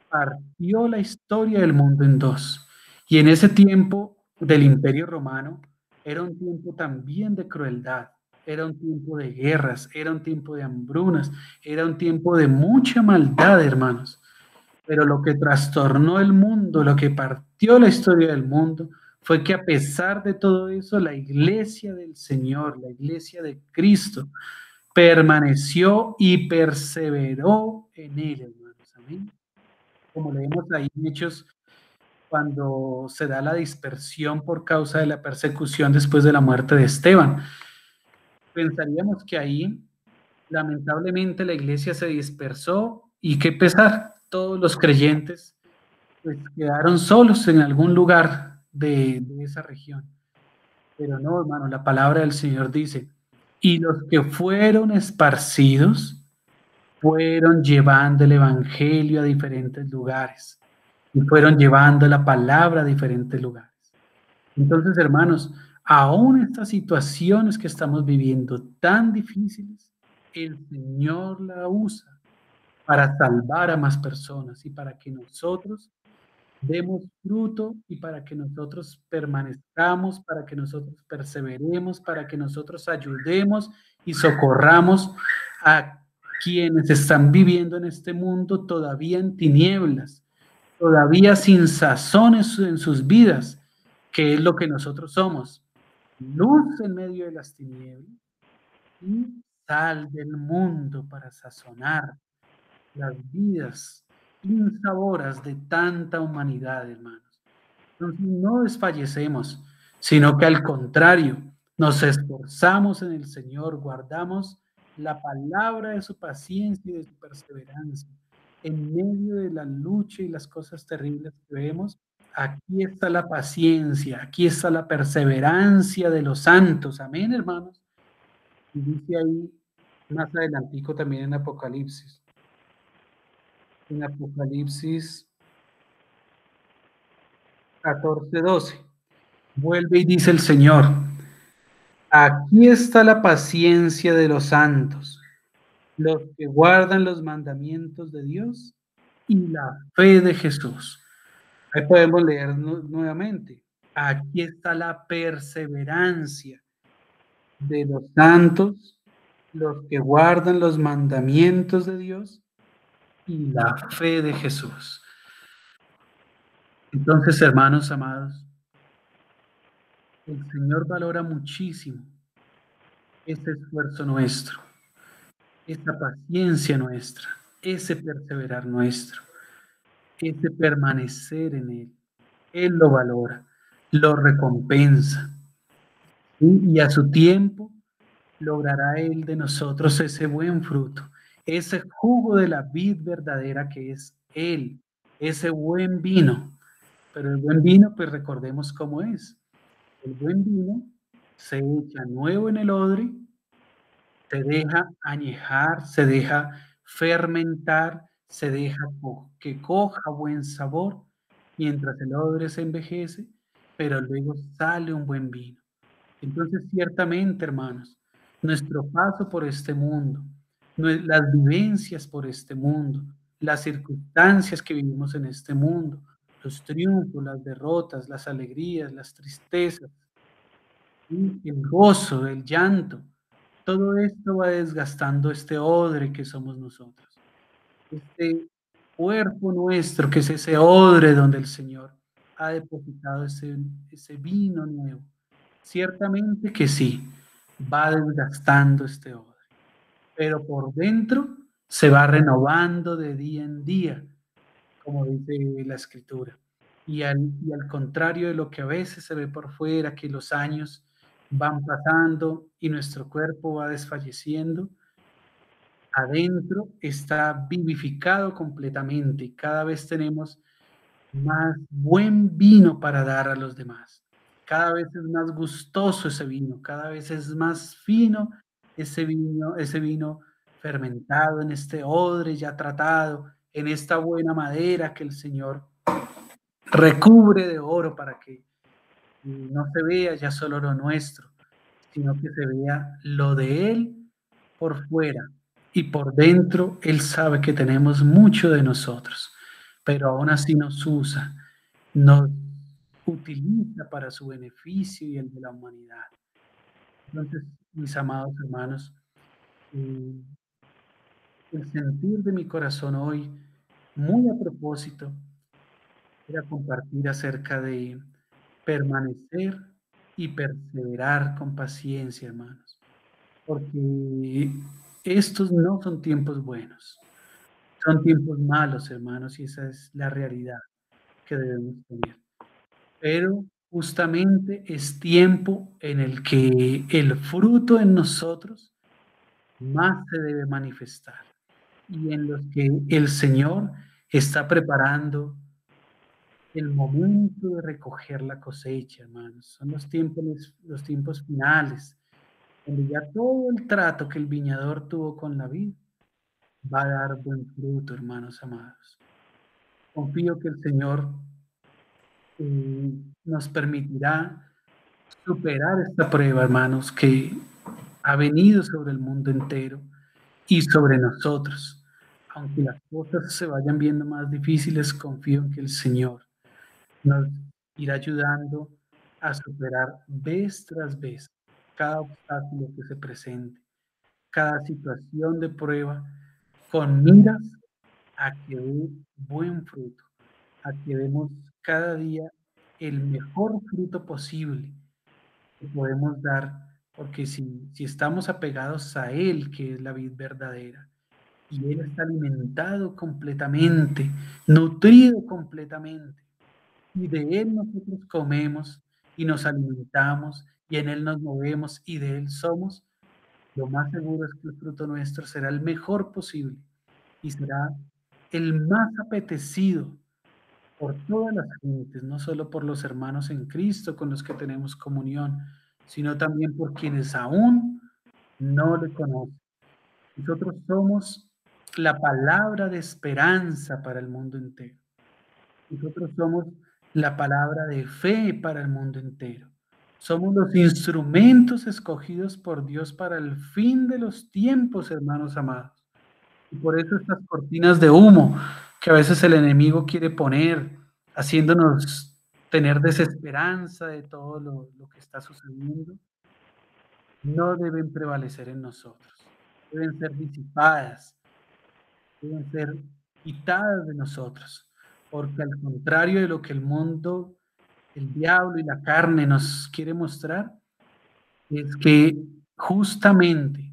partió la historia del mundo en dos. Y en ese tiempo del Imperio Romano era un tiempo también de crueldad, era un tiempo de guerras, era un tiempo de hambrunas, era un tiempo de mucha maldad, hermanos. Pero lo que trastornó el mundo, lo que partió la historia del mundo, fue que a pesar de todo eso, la iglesia del Señor, la iglesia de Cristo, permaneció y perseveró en él, hermanos. Amén. Como leemos ahí en Hechos, cuando se da la dispersión por causa de la persecución después de la muerte de Esteban. Pensaríamos que ahí, lamentablemente, la iglesia se dispersó y qué pesar, todos los creyentes pues quedaron solos en algún lugar de esa región. Pero no, hermano, la palabra del Señor dice, y los que fueron esparcidos fueron llevando el Evangelio a diferentes lugares y fueron llevando la palabra a diferentes lugares. Entonces, hermanos, aún estas situaciones que estamos viviendo tan difíciles, el Señor la usa para salvar a más personas y para que nosotros demos fruto y para que nosotros permanezcamos, para que nosotros perseveremos, para que nosotros ayudemos y socorramos a quienes están viviendo en este mundo todavía en tinieblas, todavía sin sazones en sus vidas, que es lo que nosotros somos, luz en medio de las tinieblas y sal del mundo para sazonar las vidas insaboras de tanta humanidad, hermanos. Entonces no desfallecemos, sino que al contrario, nos esforzamos en el Señor, guardamos la palabra de su paciencia y de su perseverancia. En medio de la lucha y las cosas terribles que vemos, aquí está la paciencia, aquí está la perseverancia de los santos. Amén, hermanos. Y dice ahí más adelantico también en Apocalipsis. En Apocalipsis 14:12. Vuelve y dice el Señor, aquí está la paciencia de los santos, los que guardan los mandamientos de Dios y la fe de Jesús. Ahí podemos leer nuevamente. Aquí está la perseverancia de los santos, los que guardan los mandamientos de Dios y la fe de Jesús. Entonces, hermanos amados, el Señor valora muchísimo este esfuerzo nuestro, esta paciencia nuestra, ese perseverar nuestro, ese permanecer en Él. Él lo valora, lo recompensa, ¿sí? Y a su tiempo logrará Él de nosotros ese buen fruto, ese jugo de la vid verdadera que es Él, ese buen vino. Pero el buen vino, pues recordemos cómo es. El buen vino se echa nuevo en el odre, se deja añejar, se deja fermentar, se deja que coja buen sabor mientras el odre se envejece, pero luego sale un buen vino. Entonces, ciertamente, hermanos, nuestro paso por este mundo, las vivencias por este mundo, las circunstancias que vivimos en este mundo, los triunfos, las derrotas, las alegrías, las tristezas, ¿sí? El gozo, el llanto, todo esto va desgastando este odre que somos nosotros, este cuerpo nuestro que es ese odre donde el Señor ha depositado ese vino nuevo. Ciertamente que sí, va desgastando este odre, pero por dentro se va renovando de día en día, como dice la Escritura. Y al contrario de lo que a veces se ve por fuera, que los años van pasando y nuestro cuerpo va desfalleciendo, adentro está vivificado completamente y cada vez tenemos más buen vino para dar a los demás. Cada vez es más gustoso ese vino, cada vez es más fino ese vino fermentado en este odre ya tratado, en esta buena madera que el Señor recubre de oro para que no se vea ya solo lo nuestro, sino que se vea lo de Él por fuera y por dentro Él sabe que tenemos mucho de nosotros, pero aún así nos usa, nos utiliza para su beneficio y el de la humanidad. Entonces, mis amados hermanos, eh, el sentir de mi corazón hoy, muy a propósito, era compartir acerca de permanecer y perseverar con paciencia, hermanos, porque estos no son tiempos buenos, son tiempos malos, hermanos, y esa es la realidad que debemos tener. Pero justamente es tiempo en el que el fruto en nosotros más se debe manifestar y en los que el Señor está preparando el momento de recoger la cosecha, hermanos. Son los tiempos finales, donde ya todo el trato que el viñador tuvo con la vid va a dar buen fruto, hermanos amados. Confío que el Señor nos permitirá superar esta prueba, hermanos, que ha venido sobre el mundo entero y sobre nosotros. Aunque las cosas se vayan viendo más difíciles, confío en que el Señor nos irá ayudando a superar vez tras vez cada obstáculo que se presente, cada situación de prueba, con miras a que dé buen fruto, a que demos cada día el mejor fruto posible que podemos dar, porque si estamos apegados a Él, que es la vid verdadera, y Él está alimentado completamente, nutrido completamente. Y de Él nosotros comemos y nos alimentamos y en Él nos movemos y de Él somos, lo más seguro es que el fruto nuestro será el mejor posible y será el más apetecido por todas las gentes, no solo por los hermanos en Cristo con los que tenemos comunión, sino también por quienes aún no le conocen. Nosotros somos la palabra de esperanza para el mundo entero. Nosotros somos la palabra de fe para el mundo entero. Somos los instrumentos escogidos por Dios para el fin de los tiempos, hermanos amados. Y por eso estas cortinas de humo que a veces el enemigo quiere poner, haciéndonos tener desesperanza de todo lo que está sucediendo, no deben prevalecer en nosotros. Deben ser disipadas, deben ser quitadas de nosotros, porque al contrario de lo que el mundo, el diablo y la carne nos quiere mostrar, es que justamente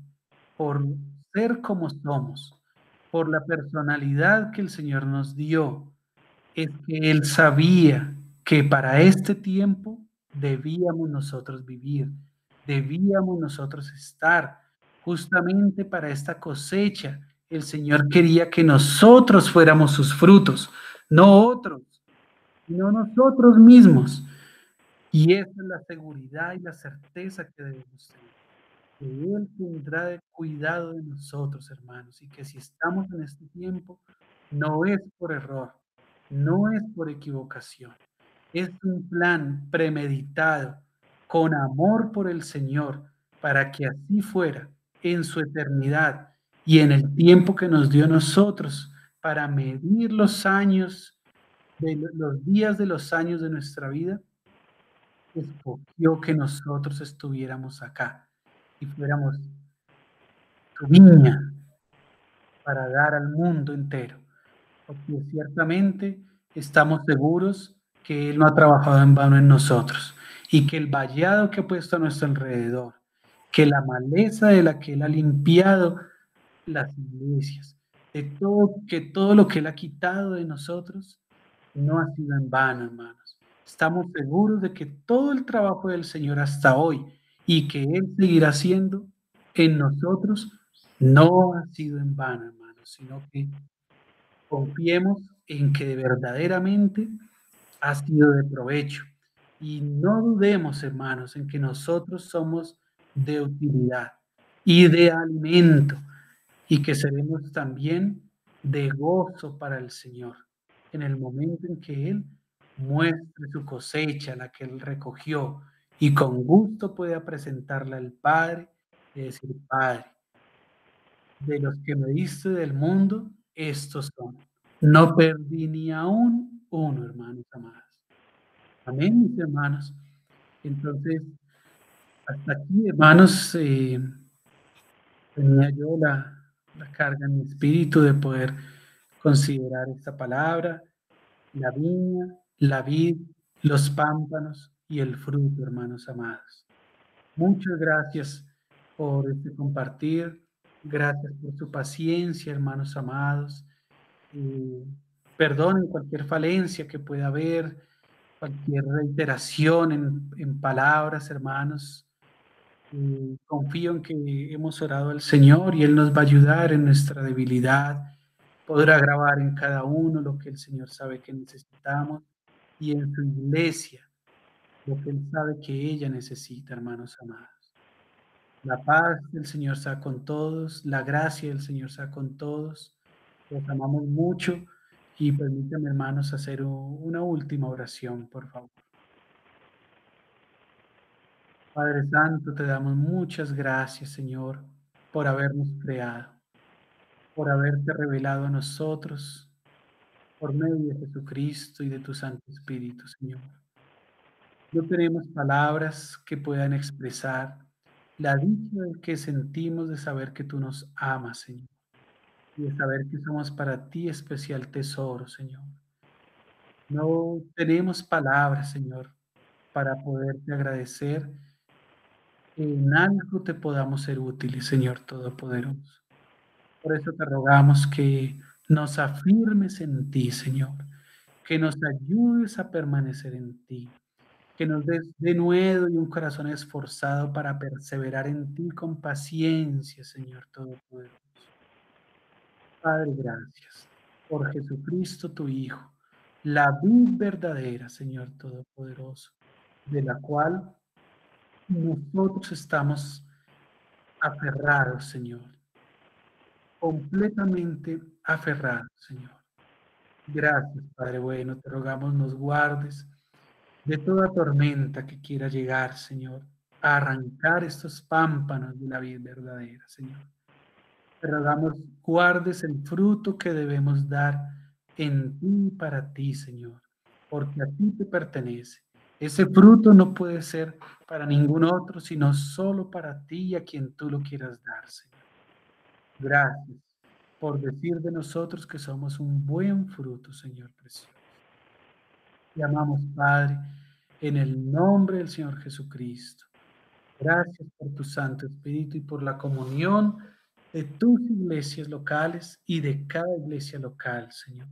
por ser como somos, por la personalidad que el Señor nos dio, es que Él sabía que para este tiempo debíamos nosotros vivir, debíamos nosotros estar. Justamente para esta cosecha, el Señor quería que nosotros fuéramos sus frutos, no otros, no nosotros mismos. Y esa es la seguridad y la certeza que debemos tener, que Él tendrá de cuidado de nosotros, hermanos, y que si estamos en este tiempo, no es por error, no es por equivocación, es un plan premeditado, con amor por el Señor, para que así fuera en su eternidad y en el tiempo que nos dio a nosotros para medir los años, los días de los años de nuestra vida, escogió que nosotros estuviéramos acá y fuéramos su viña para dar al mundo entero. Porque ciertamente estamos seguros que Él no ha trabajado en vano en nosotros y que el vallado que ha puesto a nuestro alrededor, que la maleza de la que Él ha limpiado las iglesias, de todo, que todo lo que Él ha quitado de nosotros no ha sido en vano, hermanos. Estamos seguros de que todo el trabajo del Señor hasta hoy y que Él seguirá haciendo en nosotros no ha sido en vano, hermanos, sino que confiemos en que verdaderamente ha sido de provecho. Y no dudemos, hermanos, en que nosotros somos de utilidad y de alimento y que seremos también de gozo para el Señor en el momento en que Él muestre su cosecha, la que Él recogió, y con gusto pueda presentarla al Padre y decir, Padre, de los que me diste del mundo, estos son. No perdí ni aún uno, hermanos amados. Amén, mis hermanos. Entonces, hasta aquí, hermanos, tenía yo la carga en mi espíritu de poder considerar esta palabra, la viña, la vid, los pámpanos y el fruto, hermanos amados. Muchas gracias por este compartir, gracias por su paciencia, hermanos amados. Perdonen cualquier falencia que pueda haber, cualquier reiteración en palabras, hermanos. Confío en que hemos orado al Señor y Él nos va a ayudar en nuestra debilidad. Podrá grabar en cada uno lo que el Señor sabe que necesitamos y en su iglesia lo que Él sabe que ella necesita, hermanos amados. La paz del Señor sea con todos, la gracia del Señor sea con todos. Los amamos mucho y permítanme, hermanos, hacer una última oración, por favor. Padre Santo, te damos muchas gracias, Señor, por habernos creado, por haberte revelado a nosotros, por medio de Jesucristo y de tu Santo Espíritu, Señor. No tenemos palabras que puedan expresar la dicha que sentimos de saber que tú nos amas, Señor, y de saber que somos para ti especial tesoro, Señor. No tenemos palabras, Señor, para poderte agradecer que en algo te podamos ser útiles, Señor Todopoderoso. Por eso te rogamos que nos afirmes en ti, Señor, que nos ayudes a permanecer en ti, que nos des denuedo y un corazón esforzado para perseverar en ti con paciencia, Señor Todopoderoso. Padre, gracias por Jesucristo, tu Hijo, la vid verdadera, Señor Todopoderoso, de la cual nosotros estamos aferrados, Señor, completamente aferrados, Señor. Gracias, Padre bueno, te rogamos nos guardes de toda tormenta que quiera llegar, Señor, a arrancar estos pámpanos de la vida verdadera, Señor. Te rogamos guardes el fruto que debemos dar en ti y para ti, Señor, porque a ti te pertenece. Ese fruto no puede ser para ningún otro, sino solo para ti y a quien tú lo quieras dar, Señor. Gracias por decir de nosotros que somos un buen fruto, Señor precioso. Te amamos, Padre, en el nombre del Señor Jesucristo. Gracias por tu Santo Espíritu y por la comunión de tus iglesias locales y de cada iglesia local, Señor.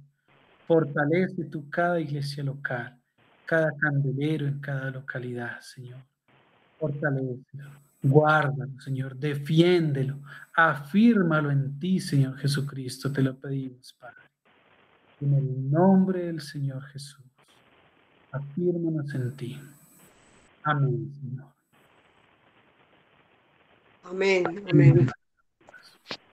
Fortalece tú cada iglesia local, cada candelero en cada localidad, Señor. Fortalécelo, guárdalo, Señor, defiéndelo, afírmalo en ti, Señor Jesucristo, te lo pedimos, Padre. En el nombre del Señor Jesús, afírmanos en ti. Amén, Señor. Amén, amén.